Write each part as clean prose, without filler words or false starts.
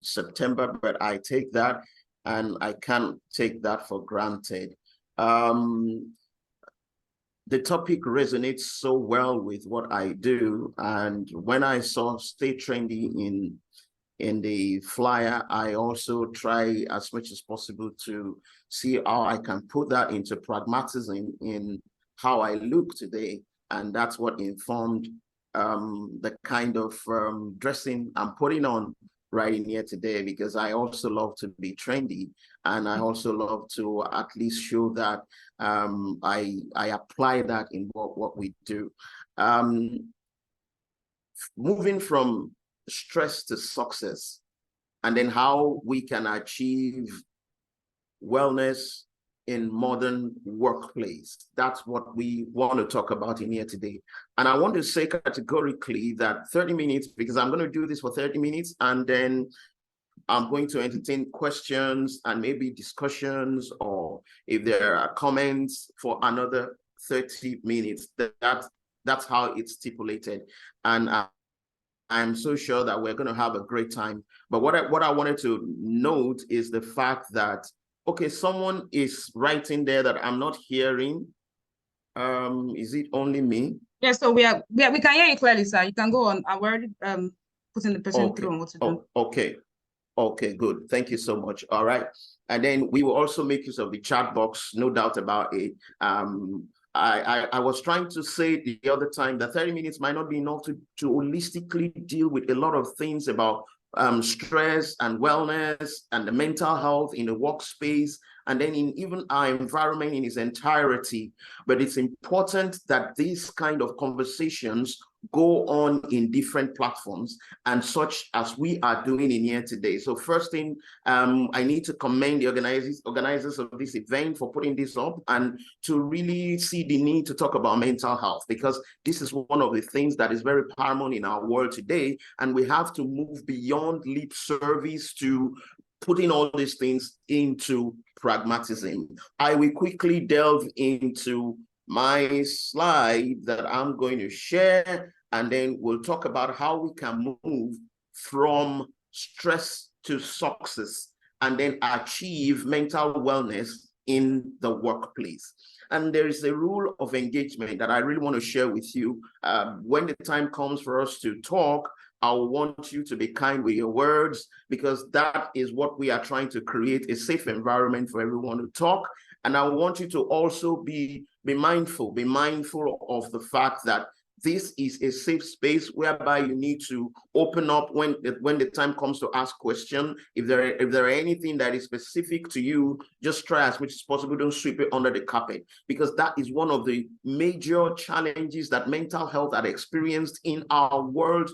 September, but I take that and I can't take that for granted. The topic resonates so well with what I do. And when I saw Stay Trendy in the flyer, I also try as much as possible to see how I can put that into pragmatism in how I look today. And that's what informed the kind of dressing I'm putting on right in here today, because I also love to be trendy, and I also love to at least show that I apply that in what we do. Moving from stress to success, and then how we can achieve wellness in modern workplace. That's what we want to talk about in here today. And I want to say categorically that 30 minutes, because I'm going to do this for 30 minutes, and then I'm going to entertain questions and maybe discussions, or if there are comments, for another 30 minutes. That's how it's stipulated. And I'm so sure that we're going to have a great time. But what I wanted to note is the fact that, okay, someone is writing there that I'm not hearing. Is it only me? Yeah, so we can hear you clearly, sir. You can go on. I've already putting the person through on what to do. Okay. Okay, good. Thank you so much. All right. And then we will also make use of the chat box, no doubt about it. I was trying to say the other time that 30 minutes might not be enough to holistically deal with a lot of things about stress and wellness and the mental health in the workspace, and then in even our environment in its entirety. But it's important that these kind of conversations go on in different platforms, and such as we are doing in here today. So first thing, I need to commend the organizers of this event for putting this up, and to really see the need to talk about mental health, because this is one of the things that is very paramount in our world today, and we have to move beyond lip service to putting all these things into pragmatism. I will quickly delve into my slide that I'm going to share, and then we'll talk about how we can move from stress to success and then achieve mental wellness in the workplace. And there is a rule of engagement that I really want to share with you. When the time comes for us to talk, I want you to be kind with your words, because that is what we are trying to create, a safe environment for everyone to talk. And I want you to also be mindful of the fact that this is a safe space whereby you need to open up when the time comes to ask questions. If there are anything that is specific to you, just try as much as possible. Don't sweep it under the carpet, because that is one of the major challenges that mental health had experienced in our world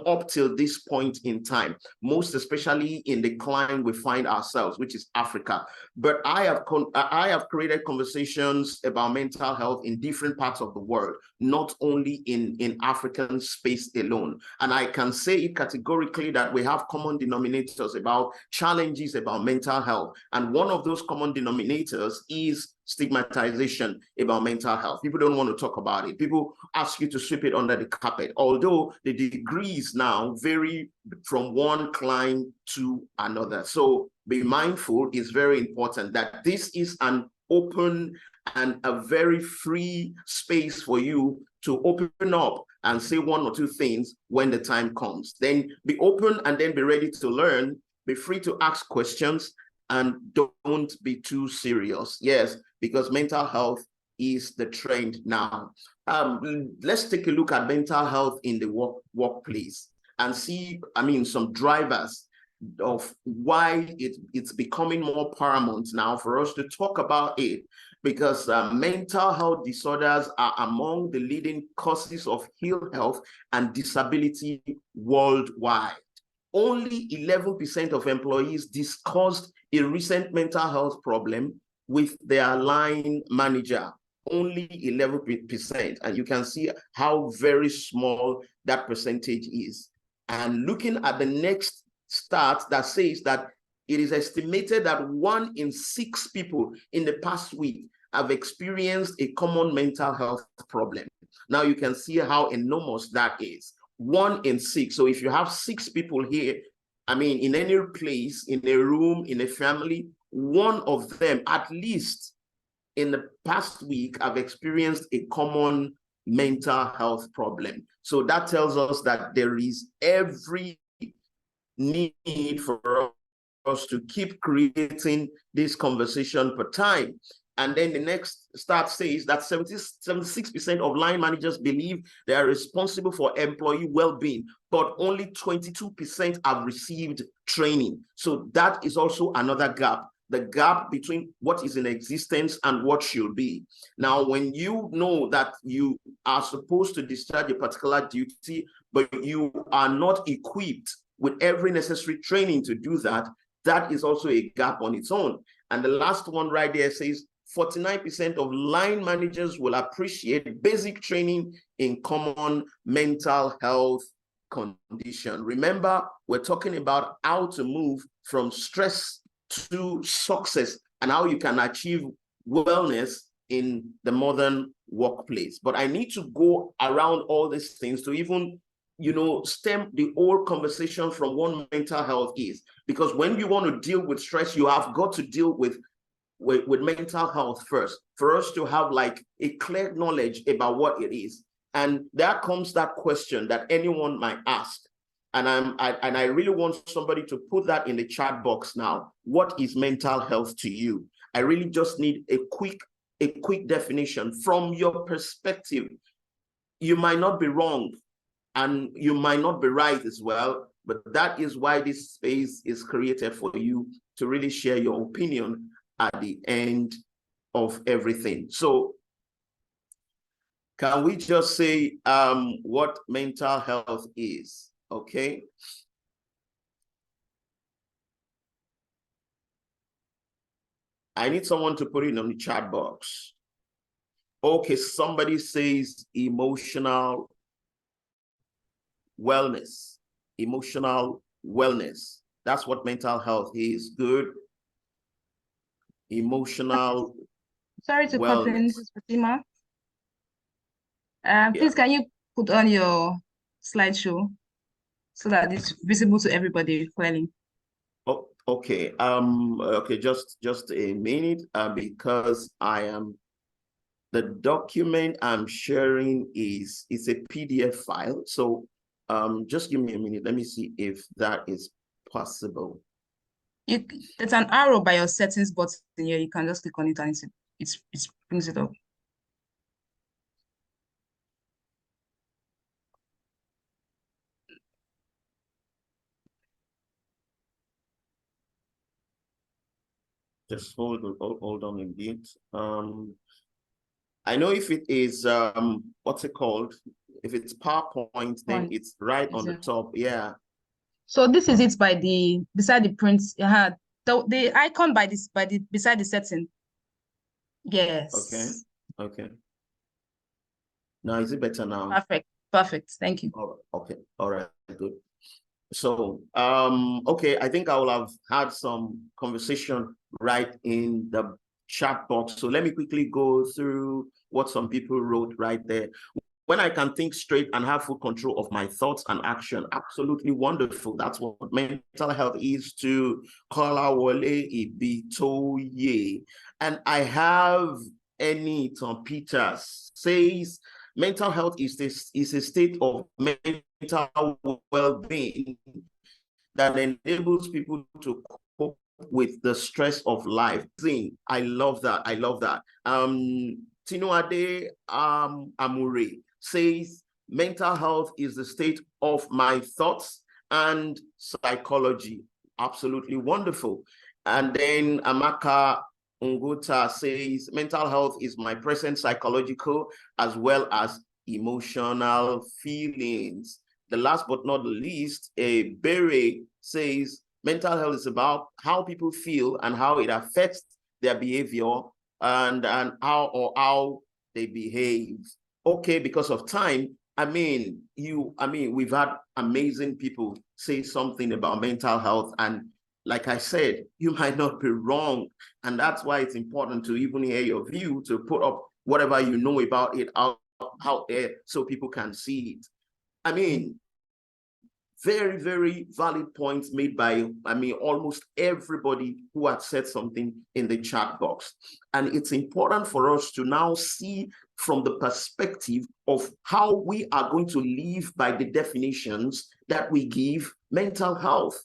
up till this point in time, most especially in the climate we find ourselves, which is Africa. But I have created conversations about mental health in different parts of the world, not only in African space alone. And I can say it categorically that we have common denominators about challenges about mental health. And one of those common denominators is stigmatization about mental health. People don't want to talk about it. People ask you to sweep it under the carpet, although the degrees now vary from one client to another. So be mindful. It's very important that this is an open and a very free space for you to open up and say one or two things when the time comes. Then be open, and then be ready to learn. Be free to ask questions, and don't be too serious. Yes, because mental health is the trend now. Let's take a look at mental health in the workplace and see, some drivers of why it's becoming more paramount now for us to talk about it, because mental health disorders are among the leading causes of ill health and disability worldwide. Only 11% of employees discussed a recent mental health problem with their line manager. Only 11%. And you can see how very small that percentage is. And looking at the next stat that says that it is estimated that 1 in 6 people in the past week have experienced a common mental health problem. Now you can see how enormous that is. 1 in 6. So if you have 6 people here I mean, in any place, in a room, in a family, one of them, at least in the past week, I've experienced a common mental health problem. So that tells us that there is every need for us to keep creating this conversation per time. And then the next stat says that 76% of line managers believe they are responsible for employee well-being, but only 22% have received training. So that is also another gap, the gap between what is in existence and what should be. Now, when you know that you are supposed to discharge a particular duty, but you are not equipped with every necessary training to do that, that is also a gap on its own. And the last one right there says 49% of line managers will appreciate basic training in common mental health condition. Remember, we're talking about how to move from stress to success and how you can achieve wellness in the modern workplace. But I need to go around all these things to even, stem the whole conversation from what mental health is. Because when you want to deal with stress, you have got to deal with mental health first, for us to have like a clear knowledge about what it is. And there comes that question that anyone might ask. And I really want somebody to put that in the chat box now. What is mental health to you? I really just need a quick definition from your perspective. You might not be wrong and you might not be right as well, but that is why this space is created, for you to really share your opinion at the end of everything. So can we just say what mental health is? Okay. I need someone to put it on the chat box. Okay, somebody says emotional wellness. Emotional wellness. That's what mental health is. Good. Emotional Sorry to cut in, this is Fatima. Yeah. Please, can you put on your slideshow so that it's visible to everybody clearly? Oh, okay. Okay, just a minute, because the document I'm sharing is a PDF file. So just give me a minute. Let me see if that is possible. There's an arrow by your settings button here. You can just click on it and it brings it up. Just hold on a bit. I know if it is what's it called? If it's PowerPoint, then it's right on the top. Yeah. So this is it beside the print. The icon beside the setting. Yes. Okay. Okay. Now is it better now? Perfect. Thank you. Oh, okay. All right. Good. So okay, I think I will have had some conversation right in the chat box. So let me quickly go through what some people wrote right there. When I can think straight and have full control of my thoughts and action, absolutely wonderful. That's what mental health is to Kolawole Ibitoye. And I have Tom Peters says, mental health is a state of mental well-being that enables people to cope with the stress of life. I love that. Tinuade Amure says, mental health is the state of my thoughts and psychology. Absolutely wonderful. And then Amaka Unguta says, mental health is my present psychological as well as emotional feelings. The last but not the least, Bere says, mental health is about how people feel and how it affects their behavior and how they behave. Okay, because of time, we've had amazing people say something about mental health, and like I said, you might not be wrong, and that's why it's important to even hear your view, to put up whatever you know about it out there so people can see it. Very, very valid points made by, almost everybody who had said something in the chat box. And it's important for us to now see from the perspective of how we are going to live by the definitions that we give mental health.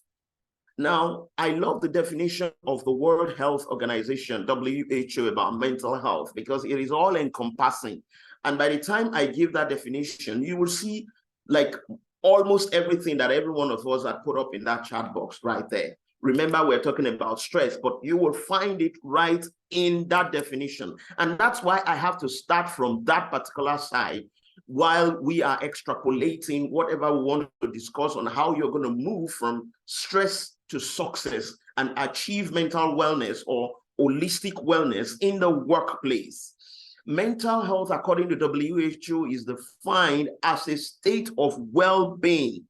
Now, I love the definition of the World Health Organization, WHO, about mental health, because it is all encompassing. And by the time I give that definition, you will see like almost everything that every one of us had put up in that chat box right there. Remember, we're talking about stress, but you will find it right in that definition. And that's why I have to start from that particular side while we are extrapolating whatever we want to discuss on how you're going to move from stress to success and achieve mental wellness or holistic wellness in the workplace. Mental health, according to WHO, is defined as a state of well-being.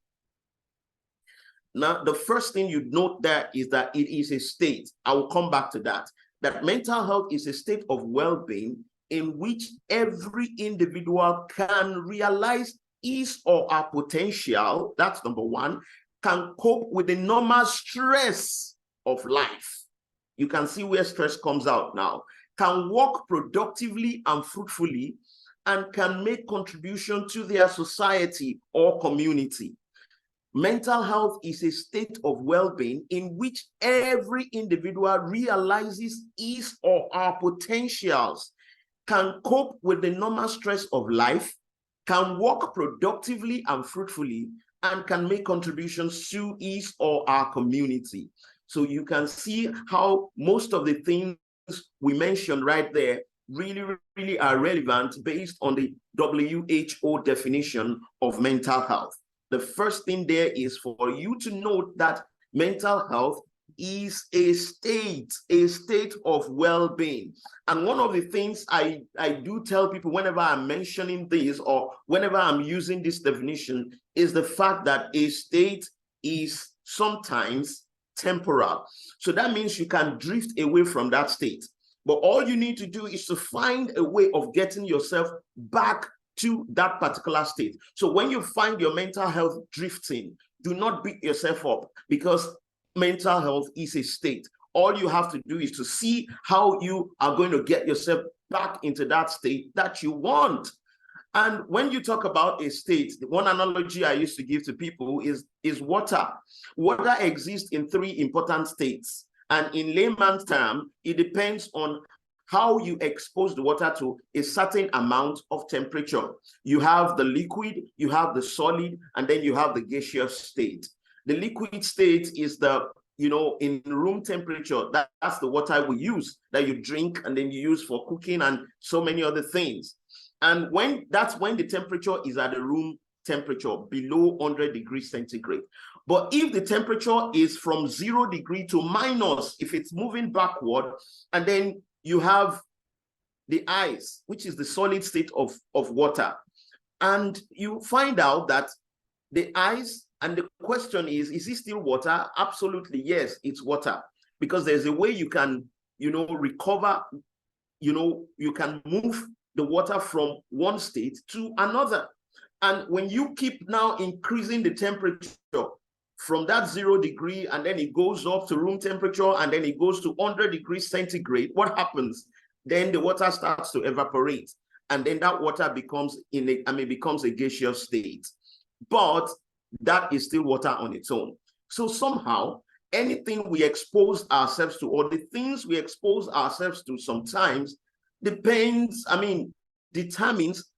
Now, the first thing you note there is that it is a state. I will come back to that. That mental health is a state of well-being in which every individual can realize his or her potential. That's number one. Can cope with the normal stress of life. You can see where stress comes out now. Can work productively and fruitfully, and can make contribution to their society or community. Mental health is a state of well-being in which every individual realizes his or her potentials, can cope with the normal stress of life, can work productively and fruitfully, and can make contributions to his or her community. So you can see how most of the things we mentioned right there really are relevant based on the WHO definition of mental health. The first thing there is for you to note that mental health is a state of well-being. And one of the things I do tell people whenever I'm mentioning this or whenever I'm using this definition is the fact that a state is sometimes temporal. So that means you can drift away from that state. But all you need to do is to find a way of getting yourself back to that particular state. So when you find your mental health drifting, do not beat yourself up, because mental health is a state. All you have to do is to see how you are going to get yourself back into that state that you want. And when you talk about a state, one analogy I used to give to people is water. Water exists in three important states. And in layman's term, it depends on how you expose the water to a certain amount of temperature. You have the liquid, you have the solid, and then you have the gaseous state. The liquid state is the, in room temperature, that's the water we use, that you drink and then you use for cooking and so many other things. And that's when the temperature is at the room temperature, below 100 degrees centigrade. But if the temperature is from 0 degree to minus, if it's moving backward, and then you have the ice, which is the solid state of water, and you find out that the ice, and the question is it still water? Absolutely, yes, it's water, because there's a way you can, recover, you can move the water from one state to another. And when you keep now increasing the temperature from that 0 degree, and then it goes up to room temperature, and then it goes to 100 degrees centigrade, what happens? Then the water starts to evaporate, and then that water becomes a gaseous state. But that is still water on its own. So somehow, anything we expose ourselves to, or the things we expose ourselves to sometimes determines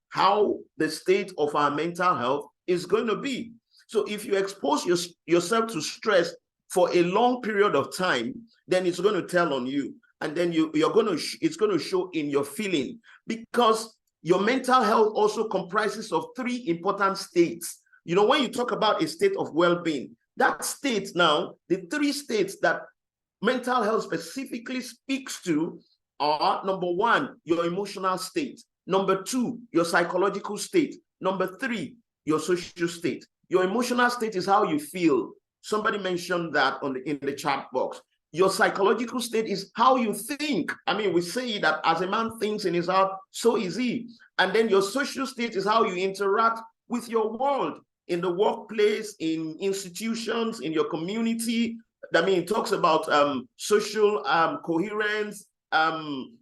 how the state of our mental health is going to be. So if you expose yourself to stress for a long period of time, then it's going to tell on you. And then it's going to show in your feeling, because your mental health also comprises of three important states. When you talk about a state of well-being, that state now, the three states that mental health specifically speaks to are, number one, your emotional state. Number two, your psychological state. Number three, your social state. Your emotional state is how you feel. Somebody mentioned that in the chat box. Your psychological state is how you think. We say that as a man thinks in his heart, so is he. And then your social state is how you interact with your world. in the workplace, in institutions, in your community. I mean, it talks about social coherence,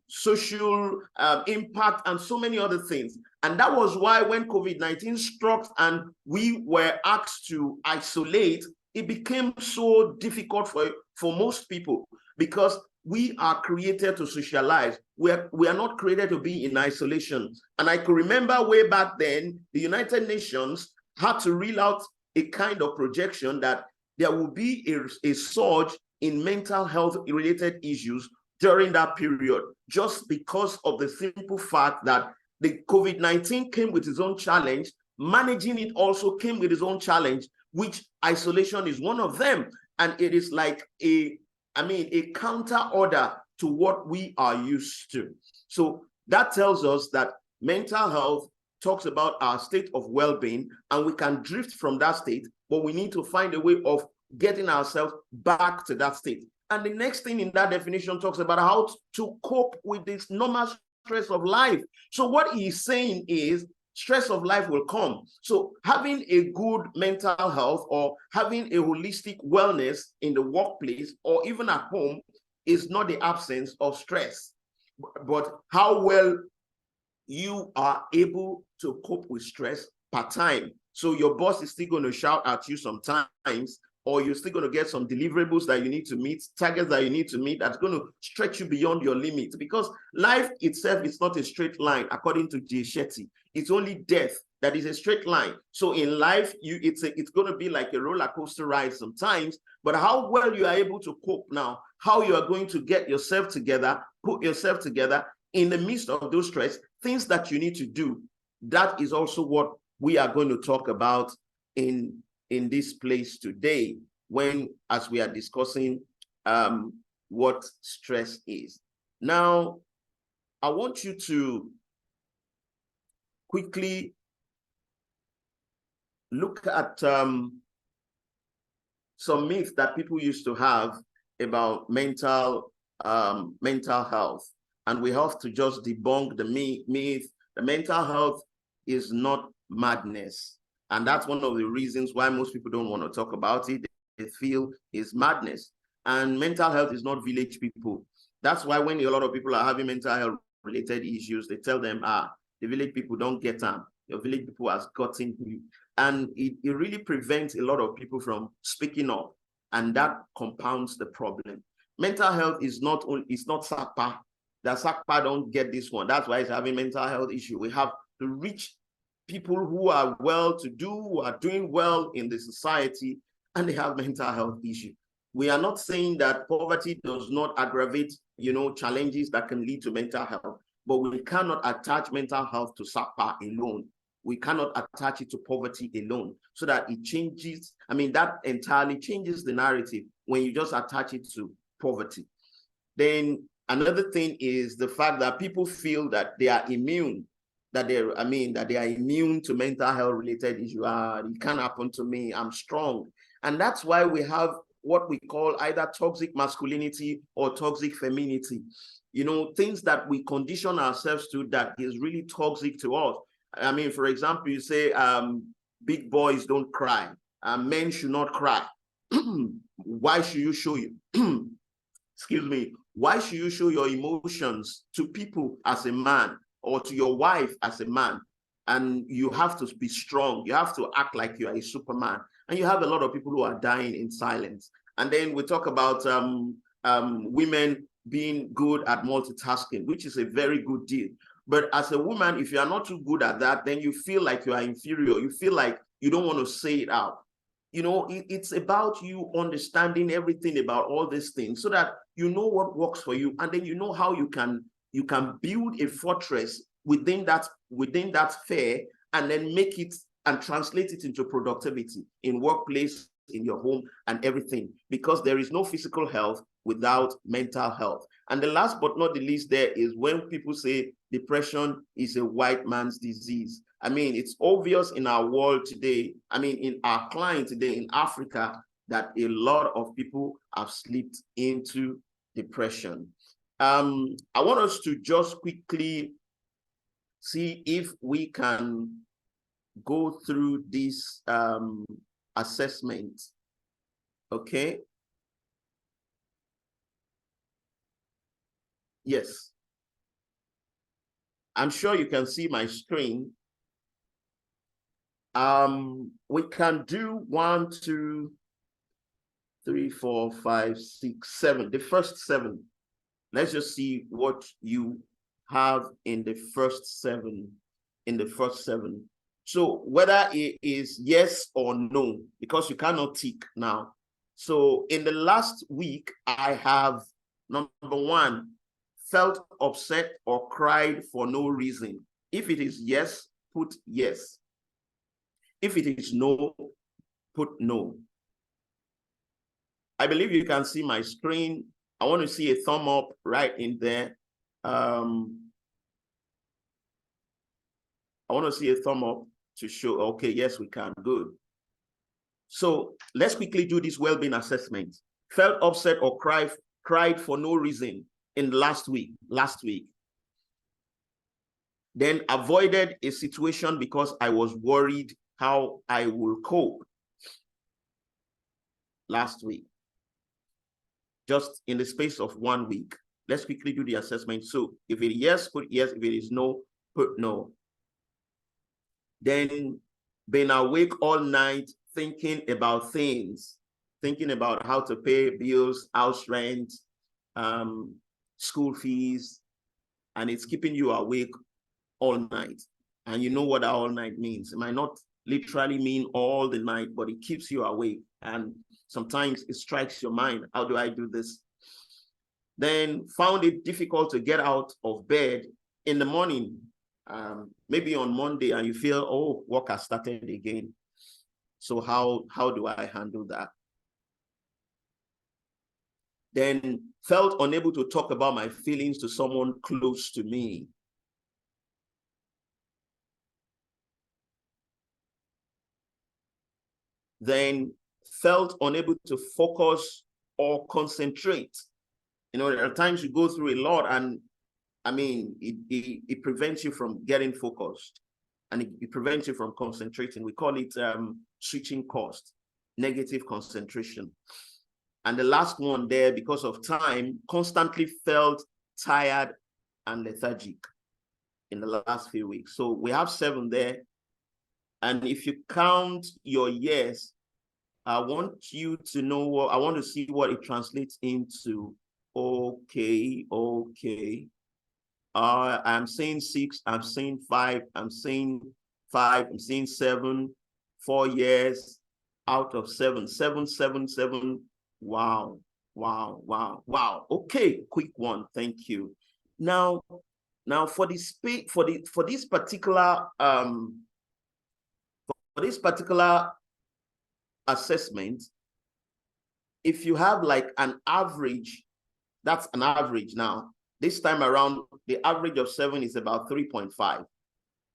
social impact, and so many other things. And that was why when COVID-19 struck and we were asked to isolate, it became so difficult for most people, because we are created to socialize. We are not created to be in isolation. And I could remember way back then, the United Nations had to reel out a kind of projection that there will be a surge in mental health related issues during that period, just because of the simple fact that the COVID-19 came with its own challenge. Managing it also came with its own challenge, which isolation is one of them. And it is like a counter order to what we are used to. So that tells us that mental health talks about our state of well-being, and we can drift from that state, but we need to find a way of getting ourselves back to that state. And the next thing in that definition talks about how to cope with this normal stress of life. So what he's saying is stress of life will come. So having a good mental health, or having a holistic wellness in the workplace or even at home, is not the absence of stress, but how well you are able to cope with stress per time. So your boss is still going to shout at you sometimes, or you're still going to get some deliverables that you need to meet, targets that you need to meet, that's going to stretch you beyond your limit. Because life itself is not a straight line, according to Jay Shetty. It's only death that is a straight line. So in life, it's going to be like a roller coaster ride sometimes. But how well you are able to cope now, how you are going to get yourself together, put yourself together in the midst of those stress, things that you need to do, that is also what we are going to talk about in this place today, as we are discussing what stress is. Now, I want you to quickly look at some myths that people used to have about mental health, and we have to just debunk the myth. The mental health is not madness. And that's one of the reasons why most people don't want to talk about it. They feel it's madness. And mental health is not village people. That's why when a lot of people are having mental health related issues, they tell them, the village people don't get them. Your village people has gotten you. And it really prevents a lot of people from speaking up. And that compounds the problem. Mental health is not SACPA. That SACPA don't get this one. That's why it's having mental health issue. We have to reach people who are well-to-do, who are doing well in the society, and they have mental health issue. We are not saying that poverty does not aggravate, challenges that can lead to mental health, but we cannot attach mental health to SACPA alone. We cannot attach it to poverty alone, so that it changes. That entirely changes the narrative when you just attach it to poverty. Then another thing is the fact that people feel that they are immune, that they are immune to mental health related issues. It can't happen to me, I'm strong. And that's why we have what we call either toxic masculinity or toxic femininity. Things that we condition ourselves to that is really toxic to us. For example, you say big boys don't cry, men should not cry. Why should you show excuse me, why should you show your emotions to people as a man, or to your wife as a man? And you have to be strong. You have to act like you are a Superman. And you have a lot of people who are dying in silence. And then we talk about women being good at multitasking, which is a very good deal. But as a woman, if you are not too good at that, then you feel like you are inferior. You feel like you don't want to say it out. It's about you understanding everything about all these things, so that you know what works for you, and then you know how you can build a fortress within that sphere, and then make it and translate it into productivity in workplace, in your home, and everything, because there is no physical health without mental health. And the last but not the least there is when people say depression is a white man's disease. It's obvious in our world today, in our client today in Africa, that a lot of people have slipped into depression. I want us to just quickly see if we can go through this assessment. Okay. Yes. I'm sure you can see my screen. We can do 1, 2, 3, 4, 5, 6, 7. The first 7. Let's just see what you have in the first 7. In the first 7. So whether it is yes or no, because you cannot tick now. So in the last week, I have number 1, felt upset or cried for no reason. If it is yes, put yes. If it is no, put no. I believe you can see my screen. I want to see a thumb up right in there. I want to see a thumb up to show, okay, yes, we can, good. So let's quickly do this well-being assessment. Felt upset or cried for no reason in last week. Then avoided a situation because I was worried how I will cope last week. Just in the space of 1 week. Let's quickly do the assessment. So if it is yes, put yes. If it is no, put no. Then been awake all night thinking about things, thinking about how to pay bills, house rent, school fees, and it's keeping you awake all night. And you know what that all night means. It might not literally mean all the night, but it keeps you awake. And sometimes it strikes your mind, how do I do this? Then found it difficult to get out of bed in the morning, maybe on Monday, and you feel, oh, work has started again. So how do I handle that? Then felt unable to talk about my feelings to someone close to me. Then felt unable to focus or concentrate. You know, there are times you go through a lot, and I mean, it prevents you from getting focused, and it prevents you from concentrating. We call it switching cost, negative concentration. And the last one there, because of time, constantly felt tired and lethargic in the last few weeks. So we have 7 there. And if you count your yes, I want you to know what, I want to see what it translates into. Okay. I'm saying 6, I'm saying 5, I'm saying 5, I'm saying 7, 4 years out of 7, 7, 7, 7. Wow. Okay, quick one. Thank you. Now for this particular assessment, if you have like an average, that's an average. Now this time around, the average of 7 is about 3.5.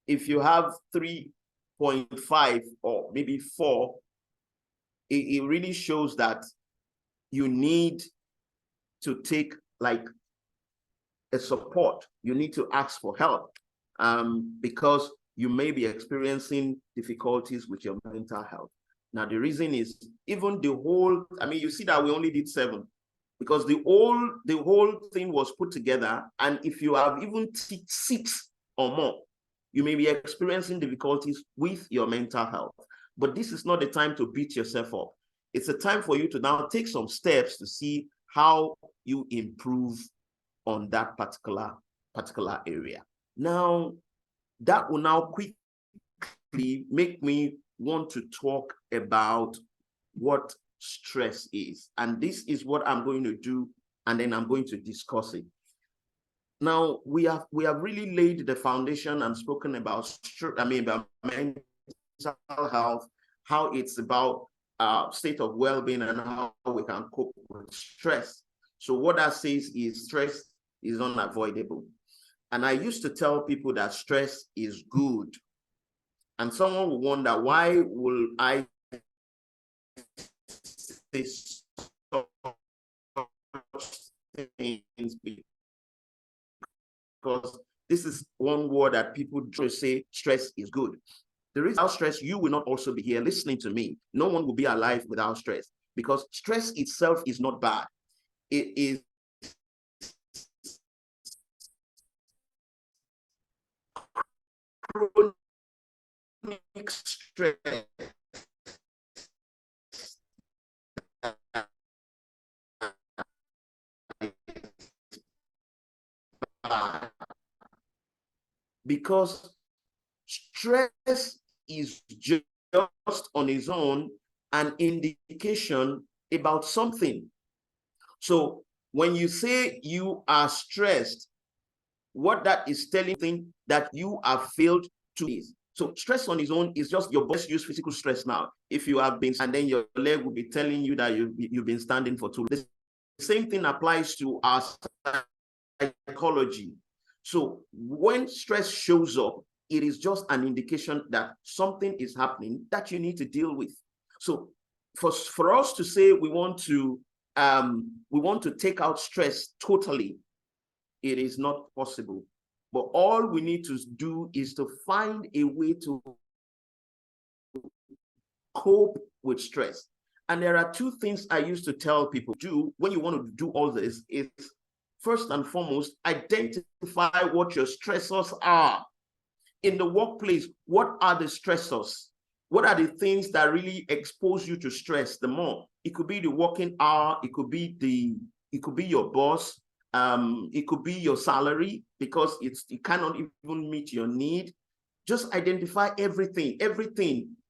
If you have 3.5 or maybe 4, it really shows that you need to take like a support. You need to ask for help because you may be experiencing difficulties with your mental health. Now, the reason is even the whole, I mean, you see that we only did 7 because the whole thing was put together. And if you have even 6 or more, you may be experiencing difficulties with your mental health. But this is not the time to beat yourself up. It's a time for you to now take some steps to see how you improve on that particular area. Now, that will now quickly make me want to talk about what stress is. And this is what I'm going to do, and then I'm going to discuss it. Now, we have really laid the foundation and spoken about mental health, how it's about state of well-being and how we can cope with stress. So what that says is stress is unavoidable. And I used to tell people that stress is good. And someone will wonder, why will I say such things? Because this is one word that people just say stress is good. The reason without stress, you will not also be here listening to me. No one will be alive without stress, because stress itself is not bad. It is chronic stress because stress is just on its own an indication about something. So when you say you are stressed, what that is telling you that you have failed to is. So stress on its own is just your body. Use physical stress now. If you have been, and then your leg will be telling you that you've been standing for too long. The same thing applies to our psychology. So when stress shows up, it is just an indication that something is happening that you need to deal with. So for us to say we want to take out stress totally, it is not possible. But all we need to do is to find a way to cope with stress. And there are two things I used to tell people do when you want to do all this is, first and foremost, identify what your stressors are. In the workplace, what are the stressors? What are the things that really expose you to stress the more? It could be the working hour, it could be your boss, it could be your salary because it cannot even meet your need. Just identify everything.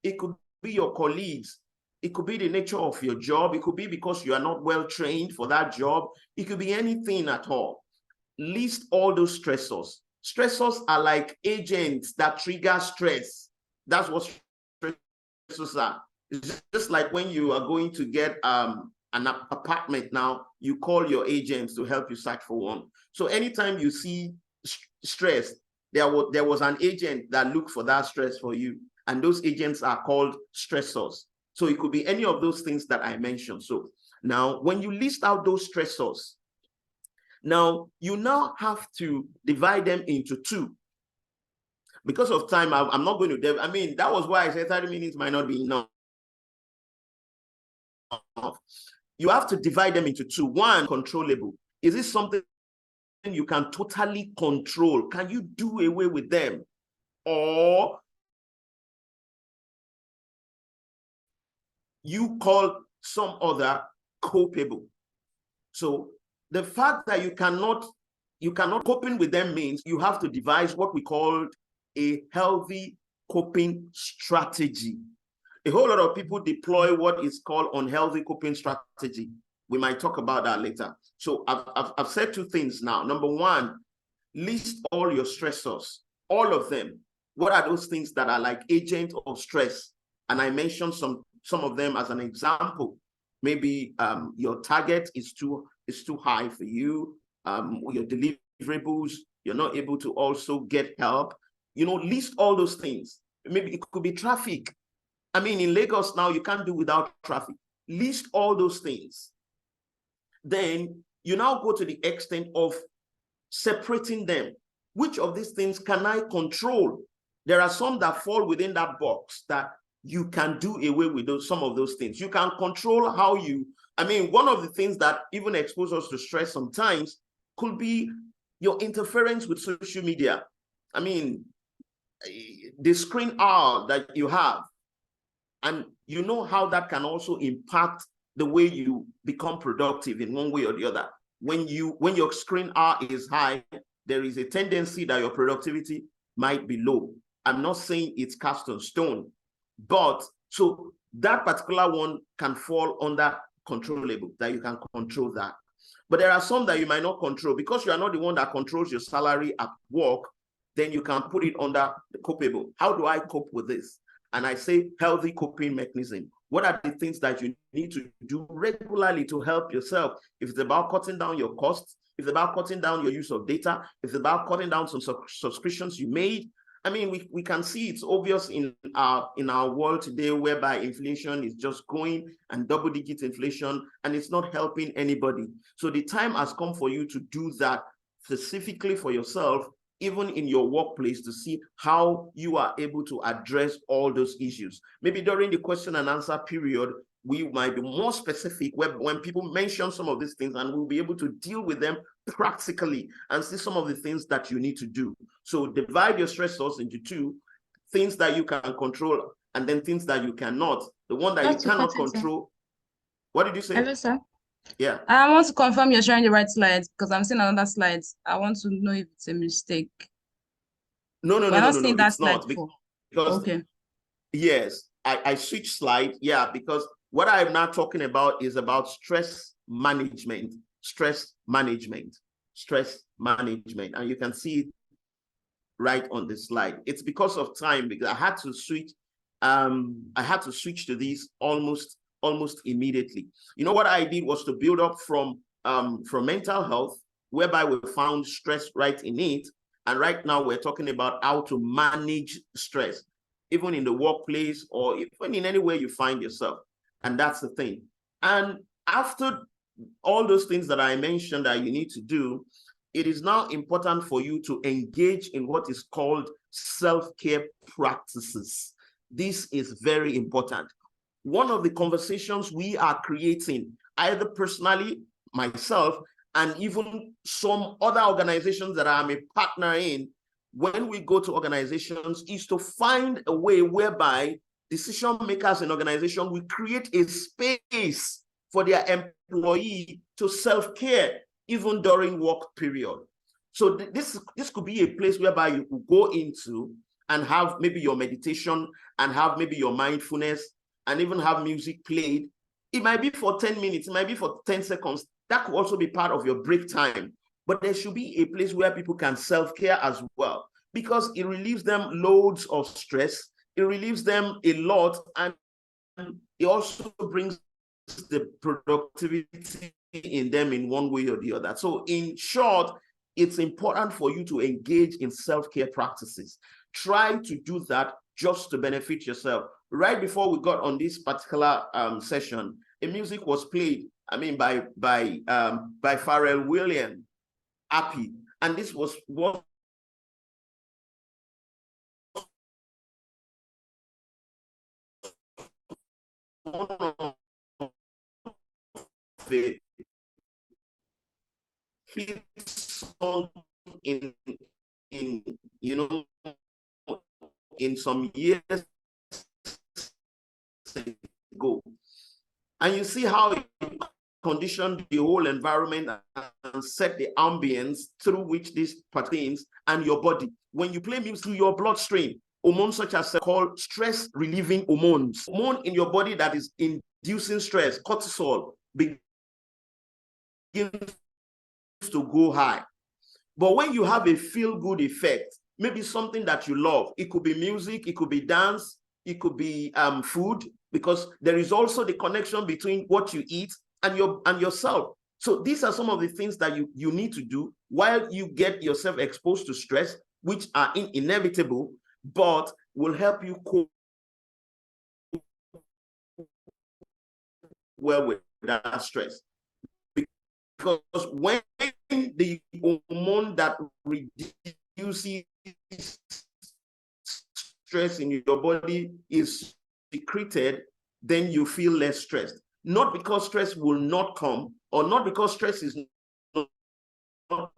It could be your colleagues. It could be the nature of your job. It could be because you are not well trained for that job. It could be anything at all. List all those stressors. Stressors are like agents that trigger stress. That's what stressors are. It's just like when you are going to get an apartment now, you call your agents to help you search for one. So anytime you see stress, there was an agent that looked for that stress for you. And those agents are called stressors. So it could be any of those things that I mentioned. So now when you list out those stressors, now you now have to divide them into two. Because of time, I'm not going to, I mean, that was why I said 30 minutes might not be enough. You have to divide them into two. One, controllable. Is this something you can totally control? Can you do away with them? Or you call some other copeable. So the fact that you cannot coping with them means you have to devise what we call a healthy coping strategy. A whole lot of people deploy what is called unhealthy coping strategy. We might talk about that later. So I've said two things now. Number one, list all your stressors, all of them. What are those things that are like agent of stress? And I mentioned some of them as an example. Maybe your target is too high for you. Your deliverables, you're not able to also get help. List all those things. Maybe it could be traffic. I mean, in Lagos now, you can't do without traffic. List all those things. Then you now go to the extent of separating them. Which of these things can I control? There are some that fall within that box that you can do away with some of those things. You can control how one of the things that even expose us to stress sometimes could be your interference with social media. I mean, the screen hour that you have, and you know how that can also impact the way you become productive in one way or the other. When your screen hour is high, there is a tendency that your productivity might be low. I'm not saying it's cast on stone, but so that particular one can fall under controllable, that you can control that. But there are some that you might not control because you are not the one that controls your salary at work. Then you can put it under the copeable. How do I cope with this? And I say healthy coping mechanism. What are the things that you need to do regularly to help yourself? If it's about cutting down your costs, if it's about cutting down your use of data, if it's about cutting down some subscriptions you made. I mean, we can see it's obvious in our world today, whereby inflation is just going and double-digit inflation, and it's not helping anybody. So the time has come for you to do that specifically for yourself even in your workplace, to see how you are able to address all those issues. Maybe during the question and answer period, we might be more specific when people mention some of these things, and we'll be able to deal with them practically and see some of the things that you need to do. So divide your stressors into two: things that you can control, and then things that you cannot. The one that you cannot control. What did you say? Hello, sir. Yeah. I want to confirm you're sharing the right slides, because I'm seeing another slide. I want to know if it's a mistake. No, We're not seeing that it's slide not. before. Because Okay. yes, I switched slide. Yeah, because what I'm now talking about is about stress management. Stress management. Stress management. And you can see it right on the slide. It's because of time, because I had to switch. I had to switch to these almost immediately. You know, what I did was to build up from mental health, whereby we found stress right in it. And right now we're talking about how to manage stress, even in the workplace or even in anywhere you find yourself. And that's the thing. And after all those things that I mentioned that you need to do, it is now important for you to engage in what is called self-care practices. This is very important. One of the conversations we are creating, either personally, myself, and even some other organizations that I'm a partner in, when we go to organizations, is to find a way whereby decision makers in organization will create a space for their employee to self-care even during work period. So this could be a place whereby you could go into and have maybe your meditation and have maybe your mindfulness and even have music played. It might be for 10 minutes, it might be for 10 seconds. That could also be part of your break time. But there should be a place where people can self-care as well, because it relieves them loads of stress. It relieves them a lot, and it also brings the productivity in them in one way or the other. So in short, it's important for you to engage in self-care practices. Try to do that just to benefit yourself. Right before we got on this particular session, a music was played, I mean, by Pharrell Williams, Happy. And this was one of the hit song in you know, in some years ago. And you see how it conditioned the whole environment and set the ambience through which these pertains and your body. When you play music through your bloodstream, hormones such as called stress relieving hormones, hormone in your body that is inducing stress, cortisol, begins to go high. But when you have a feel-good effect, maybe something that you love, it could be music, it could be dance, it could be food, because there is also the connection between what you eat and yourself. So these are some of the things that you need to do while you get yourself exposed to stress, which are inevitable, but will help you cope well with that stress. Because when the hormone that reduces stress in your body is secreted, then you feel less stressed. Not because stress will not come, or not because stress is not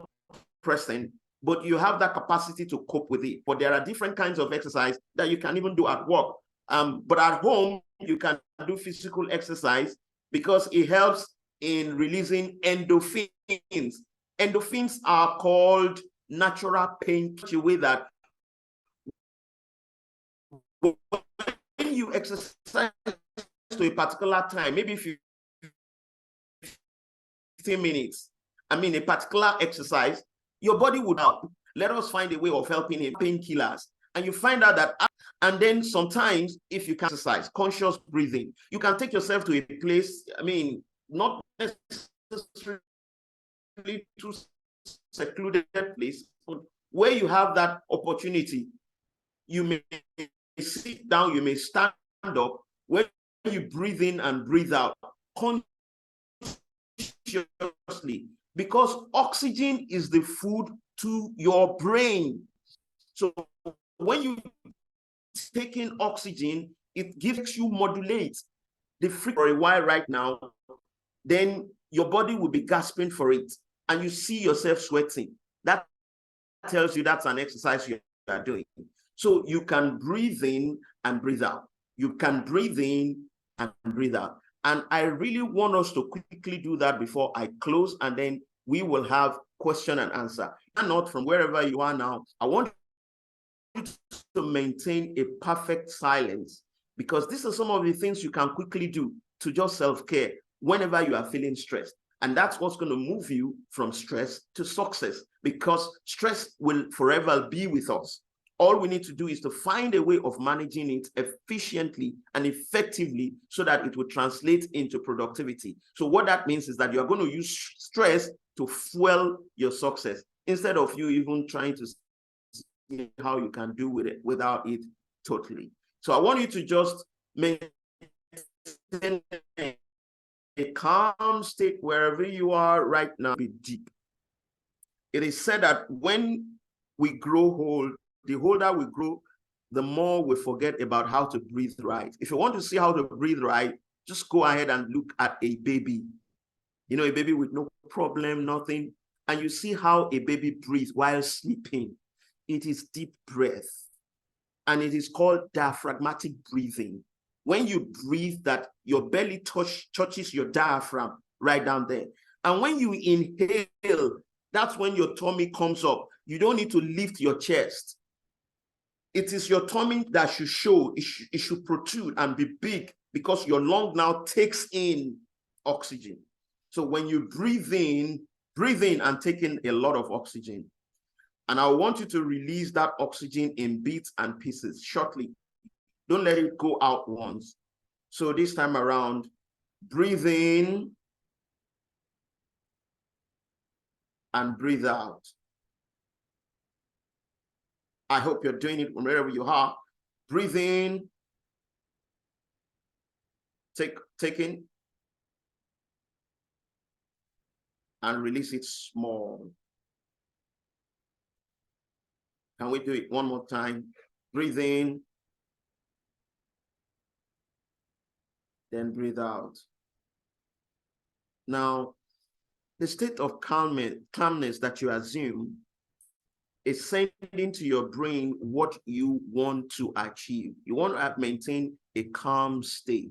present, but you have that capacity to cope with it. But there are different kinds of exercise that you can even do at work. But at home, you can do physical exercise because it helps in releasing endorphins. Endorphins are called natural pain way that when you exercise to a particular time, maybe 15 minutes, I mean a particular exercise, your body would help. Let us find a way of helping in painkillers. And you find out that, and then sometimes if you can exercise, conscious breathing, you can take yourself to a place, I mean, not necessarily to secluded place, but where you have that opportunity. You may sit down, you may stand up. When you breathe in and breathe out consciously, because oxygen is the food to your brain. So when you take in oxygen, it gives you modulate the frequency for a while right now, then your body will be gasping for it and you see yourself sweating. That tells you that's an exercise you are doing. So you can breathe in and breathe out. You can breathe in and breathe out. And I really want us to quickly do that before I close, and then we will have question and answer. And not from wherever you are now, I want you to maintain a perfect silence, because these are some of the things you can quickly do to just self-care whenever you are feeling stressed. And that's what's going to move you from stress to success, because stress will forever be with us. All we need to do is to find a way of managing it efficiently and effectively so that it will translate into productivity. So what that means is that you're going to use stress to fuel your success instead of you even trying to see how you can do with it without it totally. So I want you to just maintain a calm state wherever you are right now. Be deep. It is said that when we grow old, the older we grow, the more we forget about how to breathe right. If you want to see how to breathe right, just go ahead and look at a baby. You know, a baby with no problem, nothing. And you see how a baby breathes while sleeping. It is deep breath. And it is called diaphragmatic breathing. When you breathe, that your belly touches your diaphragm right down there. And when you inhale, that's when your tummy comes up. You don't need to lift your chest. It is your tummy that should show, it should protrude and be big, because your lung now takes in oxygen. So when you breathe in and take in a lot of oxygen. And I want you to release that oxygen in bits and pieces shortly. Don't let it go out once. So this time around, breathe in and breathe out. I hope you're doing it wherever you are. Breathe in, take in, and release it small. Can we do it one more time? Breathe in, then breathe out. Now, the state of calmness that you assume is sending to your brain what you want to achieve. You want to maintain a calm state.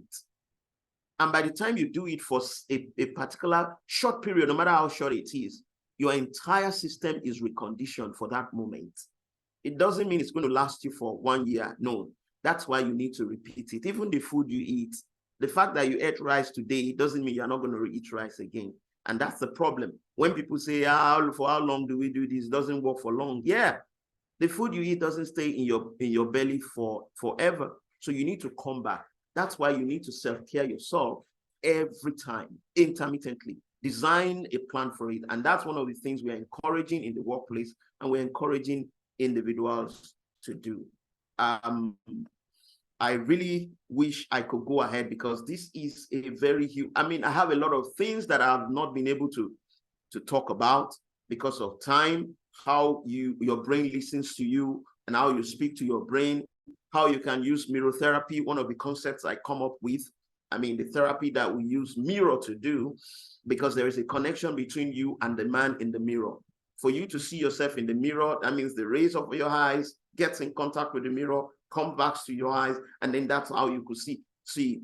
And by the time you do it for a particular short period, no matter how short it is, your entire system is reconditioned for that moment. It doesn't mean it's going to last you for 1 year. No, that's why you need to repeat it. Even the food you eat, the fact that you ate rice today doesn't mean you're not going to eat rice again. And that's the problem. When people say, for how long do we do this? It doesn't work for long. Yeah, the food you eat doesn't stay in your belly forever. So you need to come back. That's why you need to self-care yourself every time, intermittently. Design a plan for it. And that's one of the things we're encouraging in the workplace, and we're encouraging individuals to do. I really wish I could go ahead, because this is a very huge, I mean, I have a lot of things that I have not been able to talk about because of time, how your brain listens to you and how you speak to your brain, how you can use mirror therapy, one of the concepts I come up with. I mean, the therapy that we use mirror to do, because there is a connection between you and the man in the mirror. For you to see yourself in the mirror, that means the rays of your eyes gets in contact with the mirror, come back to your eyes, and then that's how you could see.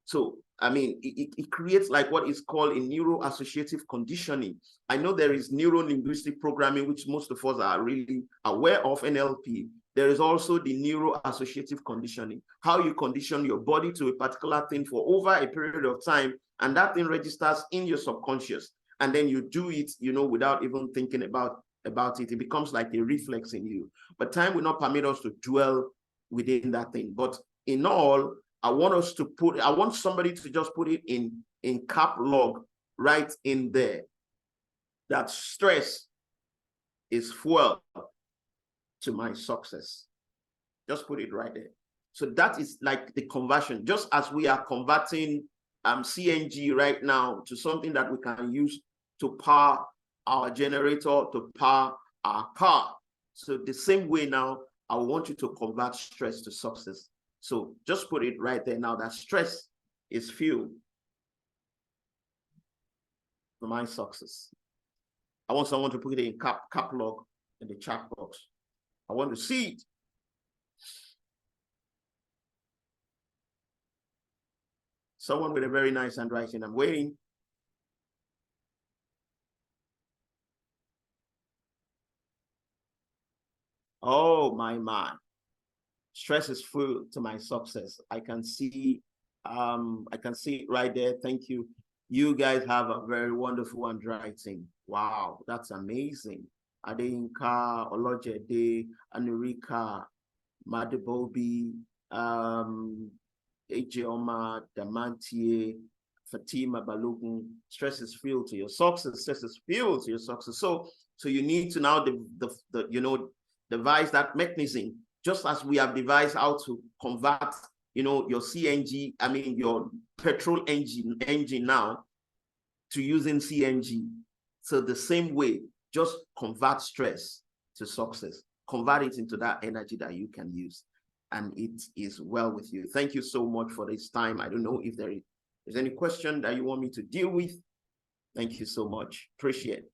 So, I mean, it creates like what is called a neuro-associative conditioning. I know there is neuro-linguistic programming, which most of us are really aware of, NLP. There is also the neuro-associative conditioning, how you condition your body to a particular thing for over a period of time, and that thing registers in your subconscious. And then you do it, without even thinking about it. It becomes like a reflex in you. But time will not permit us to dwell within that thing. But in all, I want somebody to just put it in cap log right in there. That stress is fuel to my success. Just put it right there. So that is like the conversion. Just as we are converting CNG right now to something that we can use to power our generator to power our car. So the same way now, I want you to convert stress to success. So just put it right there now that stress is fuel for my success. I want someone to put it in cap lock in the chat box. I want to see it. Someone with a very nice handwriting. I'm waiting. Oh my. Stress is fuel to my success. I can see it right there. Thank you. You guys have a very wonderful handwriting. Wow, that's amazing. Adeyinka, Olojede, Anurika, Madebobi, Ejeoma, Damantie, Fatima Balogun. Stress is fuel to your success. Stress is fuel to your success. So you need to now devise that mechanism, just as we have devised how to convert, your CNG, your petrol engine now to using CNG. So the same way, just convert stress to success, convert it into that energy that you can use. And it is well with you. Thank you so much for this time. I don't know if there is any question that you want me to deal with. Thank you so much. Appreciate it.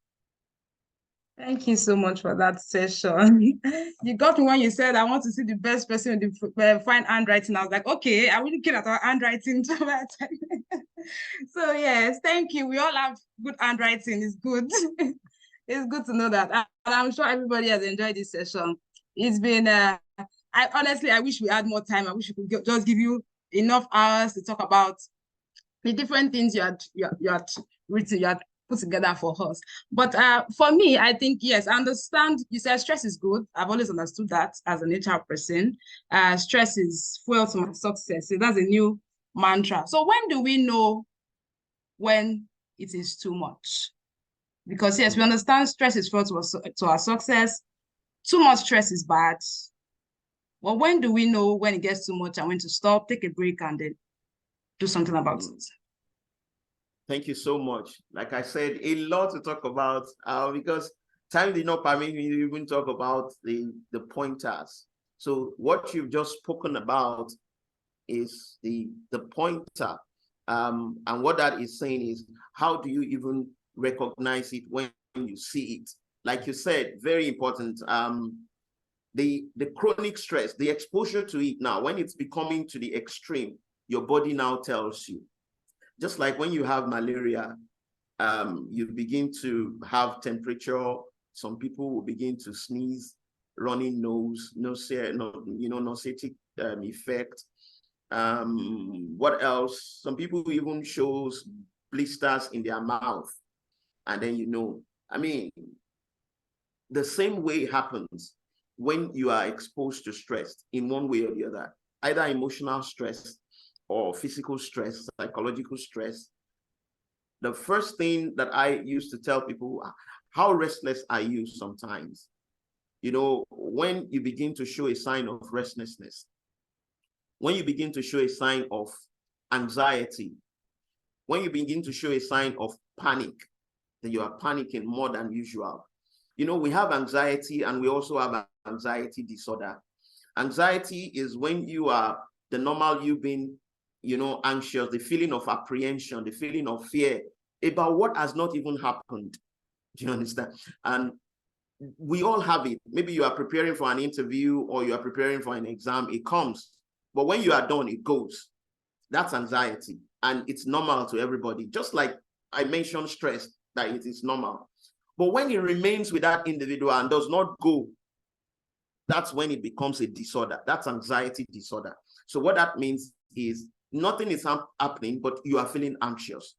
Thank you so much for that session. You got me when you said, I want to see the best person with the fine handwriting. I was like, okay, are we looking at our handwriting? So yes, thank you. We all have good handwriting. It's good. It's good to know that. And I'm sure everybody has enjoyed this session. It's been, I wish we had more time. I wish we could just give you enough hours to talk about the different things you had written, you had put together for us. But for me, I think, yes, I understand. You said stress is good. I've always understood that as an HR person. Stress is fuel to my success. So that's a new mantra. So when do we know when it is too much? Because yes, we understand stress is fuel to our success. Too much stress is bad. Well, when do we know when it gets too much and when to stop, take a break, and then do something about it? Thank you so much. Like I said, a lot to talk about because time did not permit me to even talk about the pointers. So what you've just spoken about is the pointer. And what that is saying is, how do you even recognize it when you see it? Like you said, very important. The chronic stress, the exposure to it now, when it's becoming to the extreme, your body now tells you. Just like when you have malaria, you begin to have temperature. Some people will begin to sneeze, running nose, nauseatic effect. What else? Some people even shows blisters in their mouth. And then, the same way happens when you are exposed to stress in one way or the other, either emotional stress or physical stress, psychological stress. The first thing that I used to tell people, how restless are you sometimes? When you begin to show a sign of restlessness, when you begin to show a sign of anxiety, when you begin to show a sign of panic, that you are panicking more than usual. We have anxiety and we also have anxiety disorder. Anxiety is when you are the normal you being anxious, the feeling of apprehension, the feeling of fear about what has not even happened. Do you understand? And we all have it. Maybe you are preparing for an interview or you are preparing for an exam, it comes. But when you are done, it goes. That's anxiety. And it's normal to everybody. Just like I mentioned stress, that it is normal. But when it remains with that individual and does not go, that's when it becomes a disorder. That's anxiety disorder. So what that means is nothing is happening, but you are feeling anxious.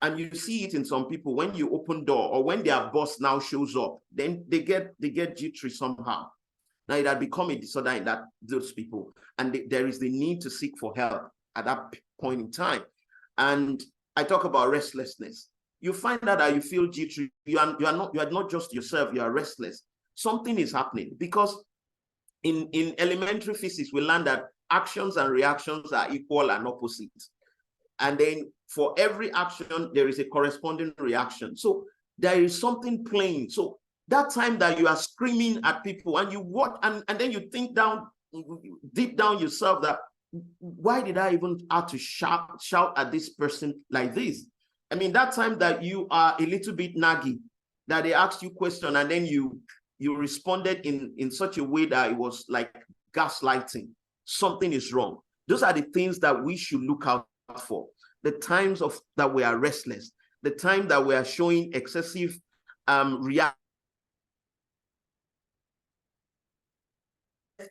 And you see it in some people when you open door or when their boss now shows up, then they get jittery somehow. Now it had become a disorder in those people. And there is the need to seek for help at that point in time. And I talk about restlessness. You find out that you feel jittery. You are not just yourself, you are restless. Something is happening because in elementary physics, we learned that actions and reactions are equal and opposite. And then for every action, there is a corresponding reaction. So there is something playing. So that time that you are screaming at people and you watch, and then you think deep down yourself that, why did I even have to shout at this person like this? I mean, that time that you are a little bit naggy, that they asked you question and then you responded in such a way that it was like gaslighting. Something is wrong. Those are the things that we should look out for. The times that we are restless, the time that we are showing excessive reaction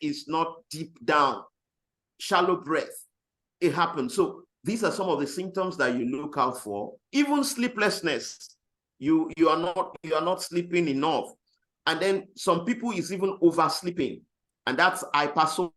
is not deep down, shallow breath. It happens. So these are some of the symptoms that you look out for. Even sleeplessness. You are not sleeping enough. And then some people is even oversleeping. And that's hypersomnia.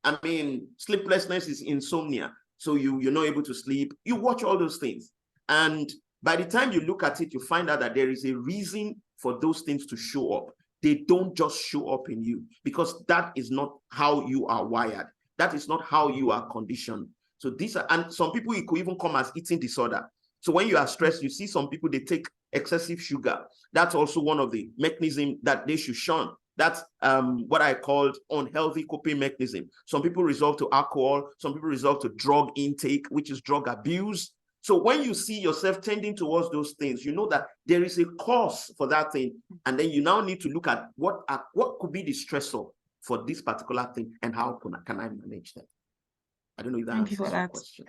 I mean, sleeplessness is insomnia. So you're not able to sleep. You watch all those things. And by the time you look at it, you find out that there is a reason for those things to show up. They don't just show up in you, because that is not how you are wired. That is not how you are conditioned. So these are, and some people, it could even come as eating disorder. So when you are stressed, you see some people, they take excessive sugar. That's also one of the mechanisms that they should shun. That's what I called unhealthy coping mechanism. Some people resort to alcohol. Some people resort to drug intake, which is drug abuse. So when you see yourself tending towards those things, you know that there is a cause for that thing. And then you now need to look at what could be the stressor for this particular thing and how can I manage that? I don't know if that answers your question.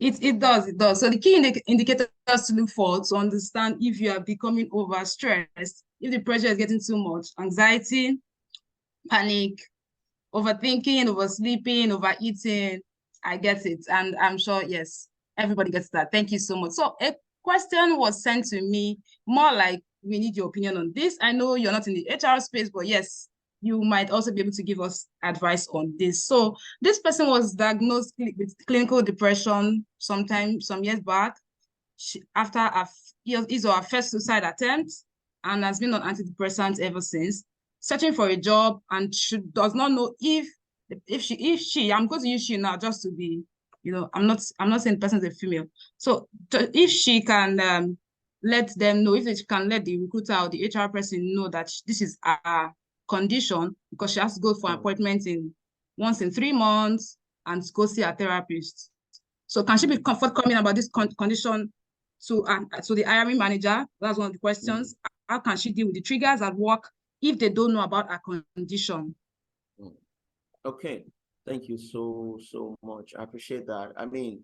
It does. So the key indicators to look for to understand if you are becoming overstressed, if the pressure is getting too much: anxiety, panic, overthinking, oversleeping, overeating. I get it. And I'm sure, yes, everybody gets that. Thank you so much. So a question was sent to me, more like, we need your opinion on this. I know you're not in the HR space, but yes, you might also be able to give us advice on this. So this person was diagnosed with clinical depression some years back, after his or her first suicide attempt, and has been on antidepressants ever since, searching for a job, and does not know if she, I'm going to use she now just to be, I'm not saying the person is a female. So if she can let them know, if she can let the recruiter or the HR person know that this is a condition, because she has to go for an appointment once in 3 months and go see a therapist. So can she be forthcoming about this condition to the hiring manager? That's one of the questions. How can she deal with the triggers at work if they don't know about a condition? Okay, thank you so much. I appreciate that. I mean,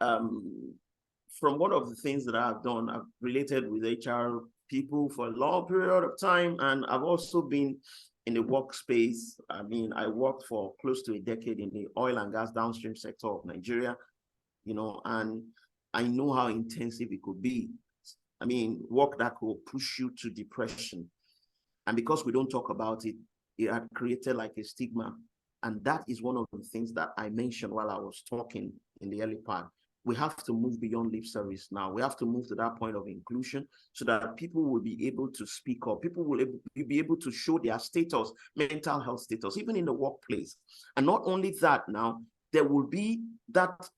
from one of the things that I've done, I've related with HR people for a long period of time, and I've also been in the workspace. I mean, I worked for close to a decade in the oil and gas downstream sector of Nigeria, and I know how intensive it could be. I mean, work that could push you to depression. And because we don't talk about it, it had created like a stigma. And that is one of the things that I mentioned while I was talking in the early part. We have to move beyond lip service now. We have to move to that point of inclusion so that people will be able to speak up. People will be able to show their status, mental health status, even in the workplace. And not only that, now, there will be that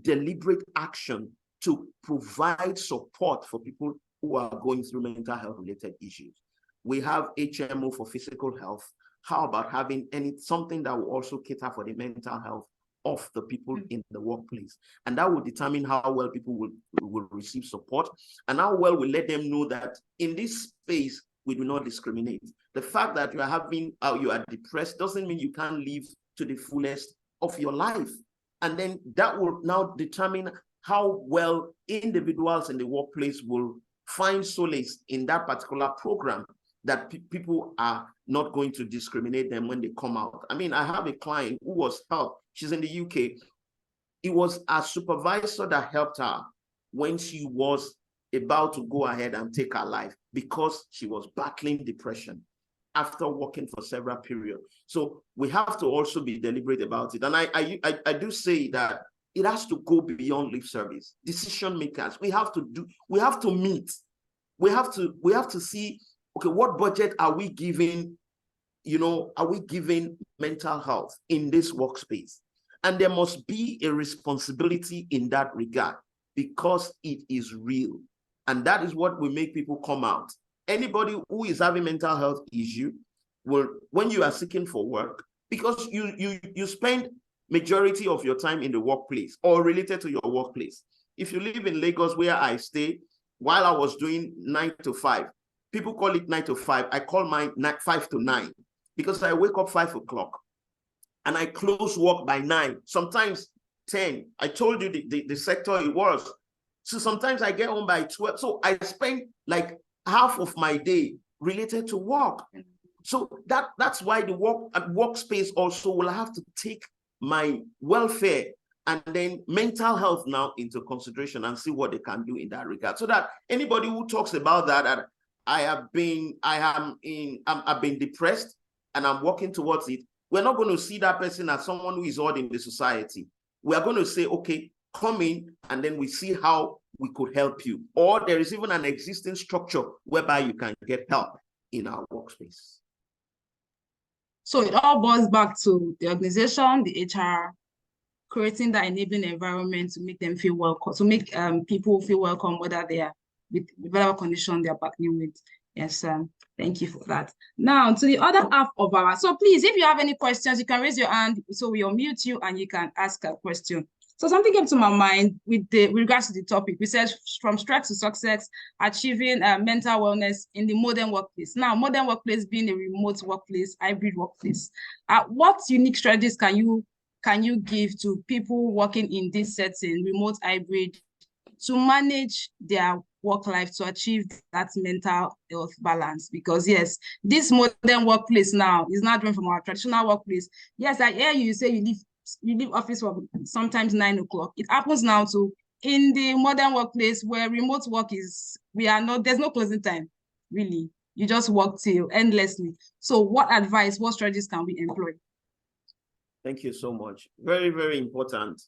deliberate action to provide support for people who are going through mental health related issues. We have HMO for physical health. How about having something that will also cater for the mental health of the people in the workplace? And that will determine how well people will receive support, and how well we let them know that in this space, we do not discriminate. The fact that you are depressed doesn't mean you can't live to the fullest of your life. And then that will now determine how well individuals in the workplace will find solace in that particular program, that people are not going to discriminate them when they come out. I mean, I have a client who was helped. She's in the UK. It was a supervisor that helped her when she was about to go ahead and take her life, because she was battling depression after working for several periods. So we have to also be deliberate about it. And I do say that it has to go beyond lip service. Decision makers, we have to meet. We have to see, okay, what budget are we giving? Are we giving mental health in this workspace? And there must be a responsibility in that regard. because it is real. And that is what will make people come out. Anybody who is having mental health issue will, when you are seeking for work, because you spend majority of your time in the workplace or related to your workplace. If you live in Lagos, where I stay, while I was doing 9 to 5, people call it 9 to 5. I call mine 5 to 9 because I wake up 5 o'clock and I close work by 9, sometimes 10. I told you the sector it was. So sometimes I get home by 12. So I spend like half of my day related to work. So that's why the workspace also will have to take my welfare and then mental health now into consideration and see what they can do in that regard. So that anybody who talks about that I've been depressed and I'm working towards it, we're not going to see that person as someone who is odd in the society. We are going to say, okay, come in, and then we see how we could help you. Or there is even an existing structure whereby you can get help in our workspace. So it all boils back to the organization, the HR, creating that enabling environment to make them feel welcome, to make people feel welcome, whether they are with whatever condition they're partnering with. Yes, thank you for that. Now to the other half of our, so please, if you have any questions, you can raise your hand, so we'll unmute you and you can ask a question. So something came to my mind with regards to the topic. We said from stress to success, achieving mental wellness in the modern workplace. Now, modern workplace being a remote workplace, hybrid workplace. What unique strategies can you give to people working in this setting, remote, hybrid, to manage their work life, to achieve that mental health balance? Because yes, this modern workplace now is not different from our traditional workplace. Yes, I hear you say you leave office for sometimes 9 o'clock. It happens now too in the modern workplace where remote work is, there's no closing time, really. You just work till endlessly. So what advice, what strategies can we employ? Thank you so much. Very, very important.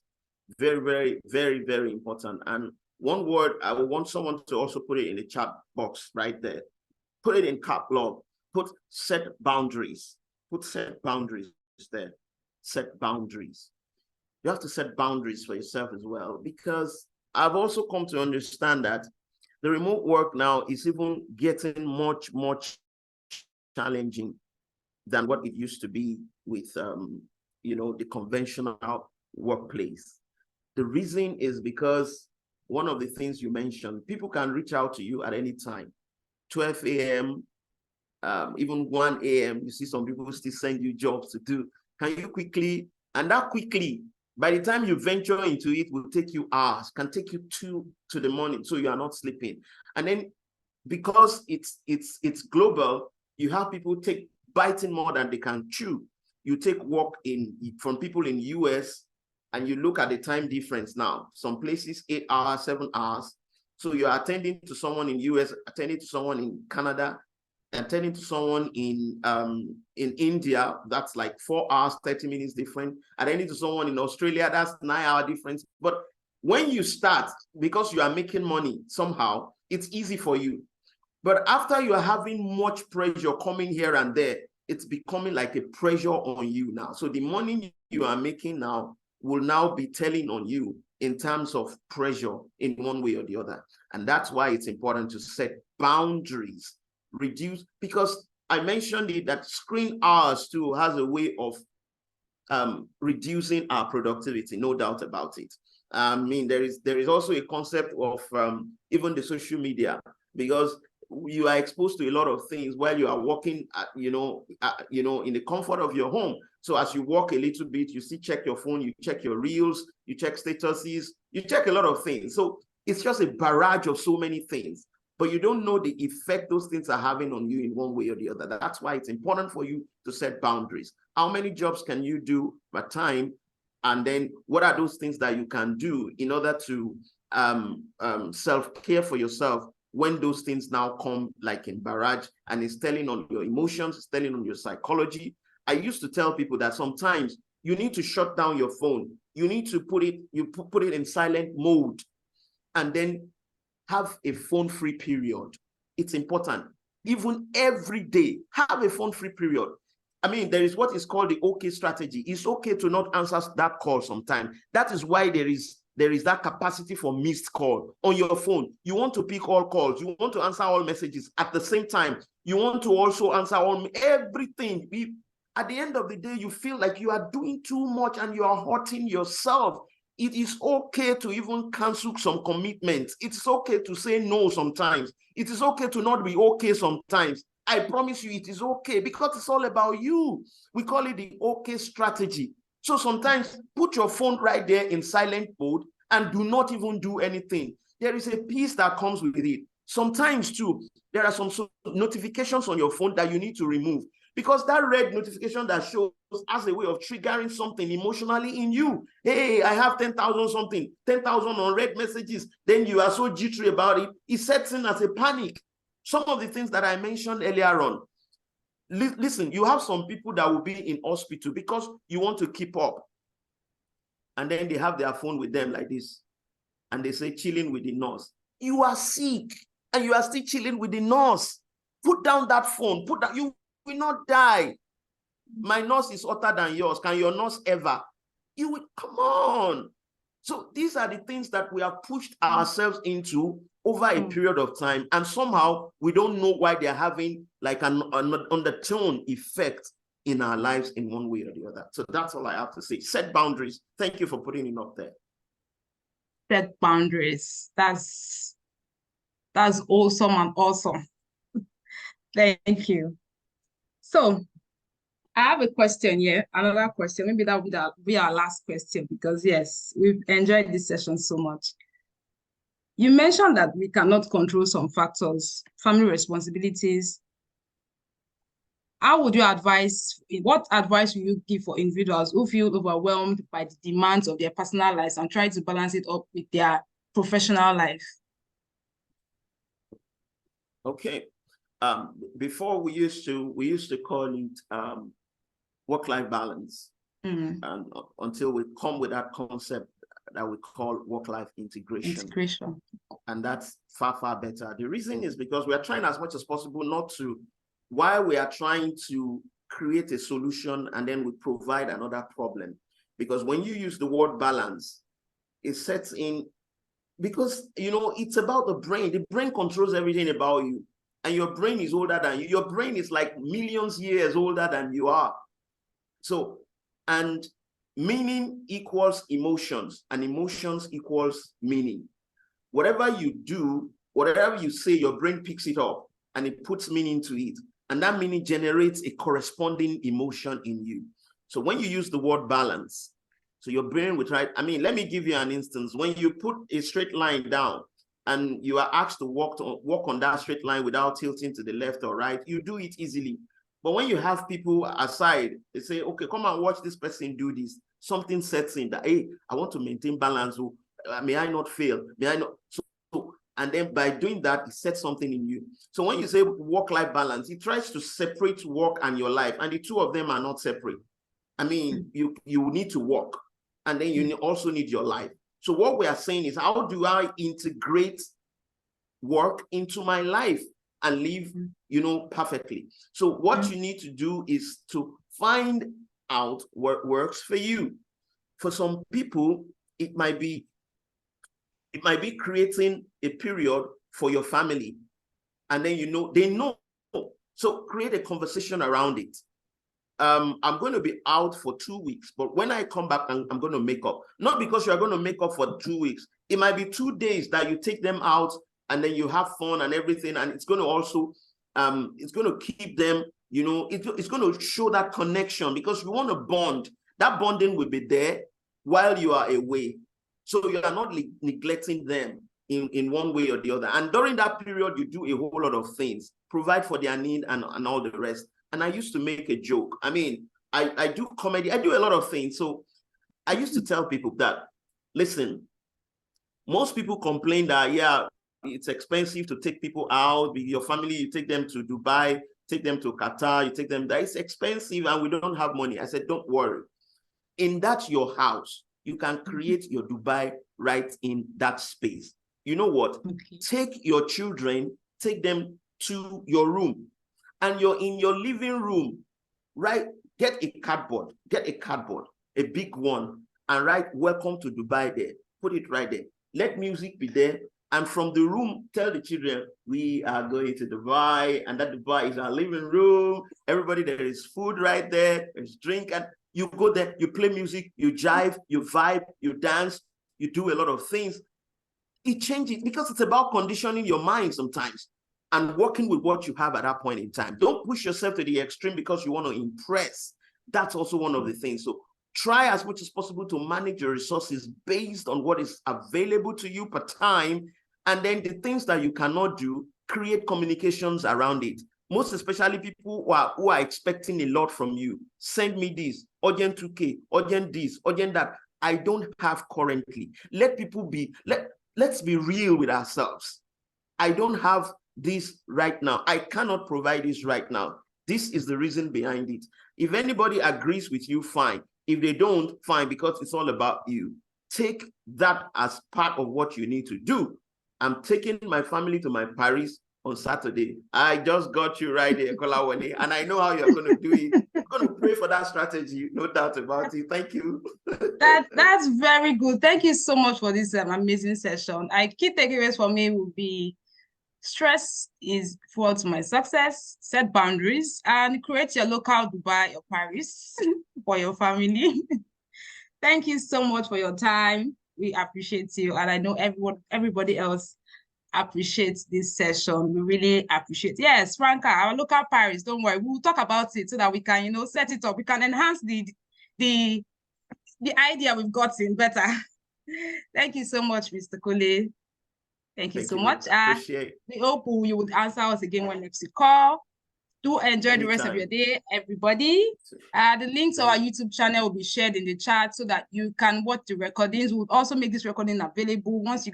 Very, very, very, very important. And one word, I would want someone to also put it in the chat box right there. Put it in cap lock. Put set boundaries. Put set boundaries there. Set boundaries. You have to set boundaries for yourself as well, because I've also come to understand that the remote work now is even getting much, much challenging than what it used to be with the conventional workplace. The reason is because one of the things you mentioned, people can reach out to you at any time, 12 a.m., even 1 a.m. You see some people still send you jobs to do. Can you quickly, and that quickly, by the time you venture into it, will take you hours, can take you 2 to the morning, so you are not sleeping. And then because it's global, you have people biting more than they can chew. You take work from people in US, and you look at the time difference now. Some places 8 hours, 7 hours. So you're attending to someone in US, attending to someone in Canada, attending to someone in India, that's like 4 hours, 30 minutes different. Attending to someone in Australia, that's 9-hour difference. But when you start, because you are making money somehow, it's easy for you. But after you are having much pressure coming here and there, it's becoming like a pressure on you now. So the money you are making now will now be telling on you in terms of pressure in one way or the other. And that's why it's important to set boundaries, reduce, because I mentioned it, that screen hours too has a way of reducing our productivity, no doubt about it. I mean, there is also a concept of even the social media, because you are exposed to a lot of things while you are working, in the comfort of your home. So as you walk a little bit, you check your phone, you check your reels, you check statuses, you check a lot of things. So it's just a barrage of so many things, but you don't know the effect those things are having on you in one way or the other. That's why it's important for you to set boundaries. How many jobs can you do at a time? And then what are those things that you can do in order to self-care for yourself when those things now come like in barrage, and it's telling on your emotions, it's telling on your psychology. I used to tell people that sometimes you need to shut down your phone. You need to put it in silent mode, and then have a phone-free period. It's important. Even every day, have a phone-free period. I mean, there is what is called the OK strategy. It's okay to not answer that call sometimes. That is why there is there is that capacity for missed call on your phone. You want to pick all calls. You want to answer all messages at the same time. You want to also answer everything. At the end of the day, you feel like you are doing too much and you are hurting yourself. It is okay to even cancel some commitments. It's okay to say no sometimes. It is okay to not be okay sometimes. I promise you it is okay, because it's all about you. We call it the okay strategy. So sometimes put your phone right there in silent mode and do not even do anything. There is a peace that comes with it. Sometimes too, there are some notifications on your phone that you need to remove, because that red notification that shows as a way of triggering something emotionally in you. Hey, I have 10,000 something, 10,000 unread messages. Then you are so jittery about it. It sets in as a panic. Some of the things that I mentioned earlier on. Listen, you have some people that will be in hospital because you want to keep up. And then they have their phone with them like this. And they say, chilling with the nurse. You are sick and you are still chilling with the nurse. Put down that phone. Put that. You will not die. My nurse is hotter than yours. Can your nurse ever? You will, come on. So these are the things that we have pushed ourselves into over a period of time, and somehow we don't know why they're having like an undertone effect in our lives in one way or the other. So that's all I have to say. Set boundaries. Thank you for putting it up there. Set boundaries. That's awesome and awesome. Thank you. So I have a question here, another question. Maybe that will be our last question, because yes, we've enjoyed this session so much. You mentioned that we cannot control some factors, family responsibilities. How would you advise, what advice will you give for individuals who feel overwhelmed by the demands of their personal lives and try to balance it up with their professional life? Okay. Before we used to call it work-life balance, and until we come with that concept that we call work-life integration. And that's far, far better. The reason is because we are trying as much as possible not to, while we are trying to create a solution and then we provide another problem. Because when you use the word balance, it sets in, because, you know, it's about the brain. The brain controls everything about you. And your brain is older than you. Your brain is like millions years older than you are. So, and meaning equals emotions, and emotions equals meaning. Whatever you do, whatever you say, your brain picks it up and it puts meaning to it. And that meaning generates a corresponding emotion in you. So when you use the word balance, so your brain will try, I mean, let me give you an instance. When you put a straight line down and you are asked to walk on that straight line without tilting to the left or right, you do it easily. But when you have people aside, they say, okay, come and watch this person do this. Something sets in that, hey, I want to maintain balance. May I not fail? May I not? So, and then by doing that, it sets something in you. So when you say work-life balance, it tries to separate work and your life, and the two of them are not separate. I mean, you need to work, and then you also need your life. So what we are saying is, how do I integrate work into my life and live, you know, perfectly? So what you need to do is to find out what works for you. For some people, it might be creating a period for your family, and then, you know, they know. So create a conversation around it. I'm going to be out for 2 weeks, but when I come back, I'm going to make up. Not because you're going to make up for 2 weeks. It might be 2 days that you take them out and then you have fun and everything. And it's going to also, it's going to keep them, you know, it's going to show that connection, because you want to bond. That bonding will be there while you are away. So you are not neglecting them in one way or the other. And during that period, you do a whole lot of things, provide for their need and all the rest. And I used to make a joke. I mean, I do comedy. I do a lot of things. So I used to tell people that, listen, most people complain that, yeah, it's expensive to take people out. With your family, you take them to Dubai, take them to Qatar, you take them there. It's expensive and we don't have money. I said, don't worry. In that your house, you can create your Dubai right in that space. You know what? Okay. Take your children, take them to your room, and you're in your living room, right? Get a cardboard, a big one, and write "Welcome to Dubai" there. put it right there. Let music be there. And from the room, tell the children, we are going to Dubai, and that Dubai is our living room. Everybody, there is food right there, there's drink, and you go there, you play music, you jive, you vibe, you dance, you do a lot of things. It changes because it's about conditioning your mind sometimes and working with what you have at that point in time. Don't push yourself to the extreme because you want to impress. That's also one of the things. So try as much as possible to manage your resources based on what is available to you per time. And then the things that you cannot do, create communications around it. Most especially people who are expecting a lot from you. Send me this, urgent 2K, urgent this, urgent that. I don't have currently. Let people be, let's be real with ourselves. I don't have this right now. I cannot provide this right now. This is the reason behind it. If anybody agrees with you, fine. If they don't, fine, because it's all about you. Take that as part of what you need to do. I'm taking my family to my Paris on Saturday. I just got you right there, Kolawole, and I know how you're going to do it. I'm going to pray for that strategy, no doubt about it. Thank you. That's very good. Thank you so much for this amazing session. Key takeaways for me would be stress is fuel to my success, set boundaries, and create your local Dubai or Paris for your family. Thank you so much for your time. We appreciate you, and I know everybody else appreciates this session. We really appreciate. Yes, Franca, our local Paris. Don't worry, we'll talk about it so that we can, set it up. We can enhance the idea we've gotten better. Thank you so much, Mr. Kole. Thank you so much. We hope you would answer us again when next you call. Do enjoy Anytime. The rest of your day, everybody. The link to our YouTube channel will be shared in the chat so that you can watch the recordings. We'll also make this recording available once you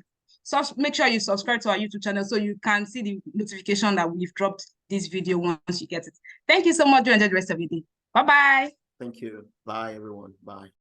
make sure you subscribe to our YouTube channel so you can see the notification that we've dropped this video once you get it. Thank you so much. Do enjoy the rest of your day. Bye-bye. Thank you. Bye, everyone. Bye.